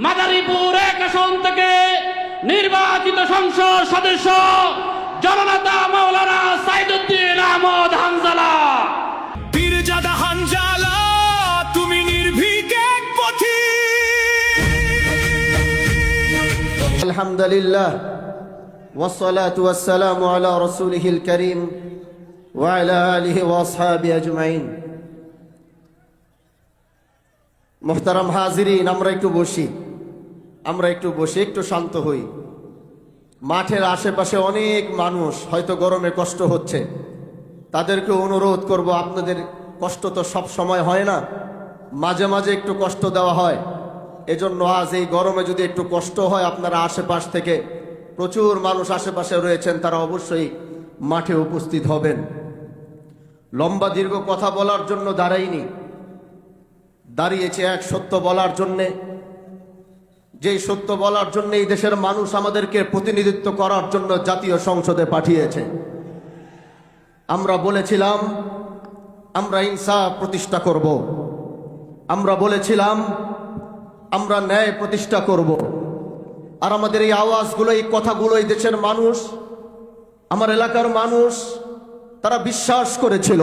মাদারীপুর 1 আসন থেকে নির্বাচিত সংসদ সদস্য জননেতা মাওলানা সাইদুদ্দিন আহমদ হানজালা। পীরজাদা হানজালা, তুমি নির্ভীক এক পথী। আলহামদুলিল্লাহ ওয়াসসালাতু ওয়াসসালামু আলা রাসূলিহিল কারীম ওয়া আলা আলিহি ওয়া আসহাবিহি আজমাইন। মুহতারাম হাজিরিন, আমরা একটু বসি, একটু শান্ত হই। মাঠের আশেপাশে অনেক মানুষ, হয়তো গরমে কষ্ট হচ্ছে, তাদেরকে অনুরোধ করব, আপনাদের কষ্ট তো সব সময় হয় না, মাঝে মাঝে একটু কষ্ট দেওয়া হয়। এজন্য আজ এই গরমে যদি একটু কষ্ট হয়, আপনারা আশেপাশ থেকে প্রচুর মানুষ আশেপাশে রয়েছেন, তারা অবশ্যই মাঠে উপস্থিত হবেন। লম্বা দীর্ঘ কথা বলার জন্য দাঁড়িয়েছে এক সত্য বলার জন্যে, যেই সত্য বলার জন্য এই দেশের মানুষ আমাদেরকে প্রতিনিধিত্ব করার জন্য জাতীয় সংসদে পাঠিয়েছে। আমরা বলেছিলাম আমরা ইনসাফ প্রতিষ্ঠা করব, আমরা বলেছিলাম আমরা ন্যায় প্রতিষ্ঠা করব। আর আমাদের এই আওয়াজগুলো, এই কথাগুলো এই দেশের মানুষ, আমার এলাকার মানুষ, তারা বিশ্বাস করেছিল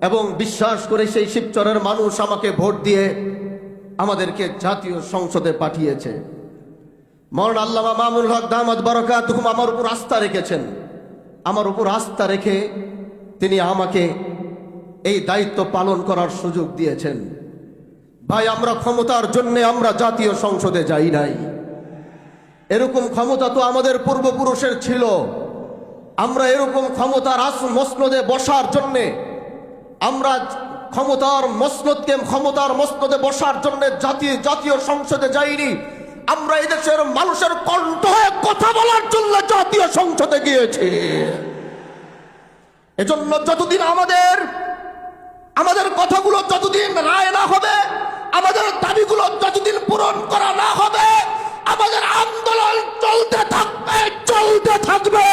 এবং বিশ্বাস করে সেই শিবচরের মানুষ আমাকে ভোট দিয়ে আমাদেরকে জাতীয় সংসদে পাঠিয়েছে। মওলানা আল্লামা মামুনুল হক দামাত বারাকাতুহুম আমার উপর আস্থা রেখেছেন। আমার উপর আস্থা রেখে তিনি আমাকে এই দায়িত্ব পালন করার সুযোগ দিয়েছেন। ভাই, আমরা ক্ষমতার জন্য আমরা জাতীয় সংসদে যাই নাই। এরকম ক্ষমতা তো আমাদের পূর্বপুরুষের ছিল। আমরা এরকম ক্ষমতার মসনদে বসার জন্যে, আমরা ক্ষমতার মসনদে বসার জন্য জাতীয় সংসদে যাইনি। আমরা এদেশের মানুষের কণ্ঠ হয়ে কথা বলার জন্য জাতীয় সংসদে গিয়েছি। এজন্য যতদিন আমাদের কথাগুলো যতদিন রায় না হবে, আমাদের দাবিগুলো যতদিন পূরণ করা না হবে, আমাদের আন্দোলন চলতে থাকবে।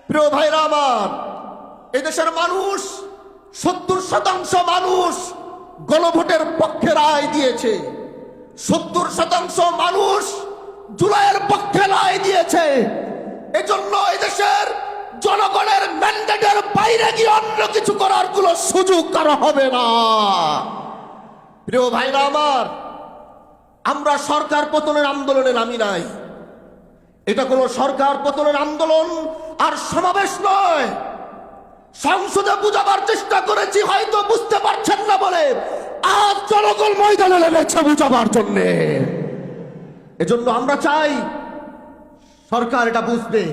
প্রিয় ভাইরা আমার, এদেশের মানুষ 70% মানুষ গণভোটের পক্ষে রায় দিয়েছে। 70% মানুষ জুলাইয়ের পক্ষে রায় দিয়েছে। এজন্য এদেশের জনগণের ম্যান্ডেটের বাইরে গিয়ে অন্য কিছু করার কোনো সুযোগ কারো হবে না। প্রিয় ভাইরা আমার, আমরা সরকার পতনের আন্দোলনে নামি নাই। এটা কোনো সরকার পতনের আন্দোলন আর সমাবেশ নয়। সংসদে বুঝাবার চেষ্টা করেছি, হয়তো বুঝতে পারছেন না বলে আজ জনগণ ময়দানে নেমেছে বুঝাবার জন্য। এজন্য আমরা চাই সরকার এটা বুঝবে,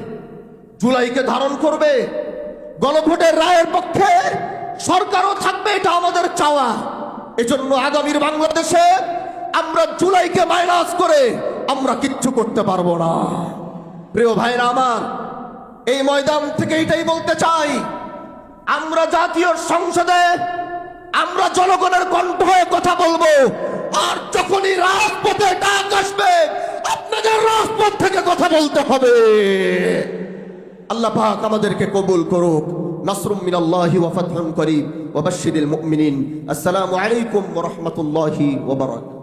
জুলাইকে ধারণ করবে, গণভোটের রায়ের পক্ষে সরকারও থাকবে, এটা আমাদের চাওয়া। এজন্য আগামীর বাংলাদেশে আমরা জুলাইকে মাইনাস করে আমরা কিচ্ছু করতে পারবো না। প্রিয় ভাইরা আমার, এই ময়দান থেকে এটাই বলতে চাই, আমরা জাতীয় সংসদে আমরা জনগণের কণ্ঠ হয়ে কথা বলবো। আর যখনই রাজপথে ডাক আসবে, আপনাদের রাজপথ থেকে কথা বলতে হবে। আল্লাহ পাক আমাদেরকে কবুল করুক। নাসরুম মিনাল্লাহি ওয়া ফাতহুন করিম ওয়া বাশশিরিল মুমিনিন। আসসালামু আলাইকুম ওয়া রাহমাতুল্লাহি ওয়া বারাকাতুহু।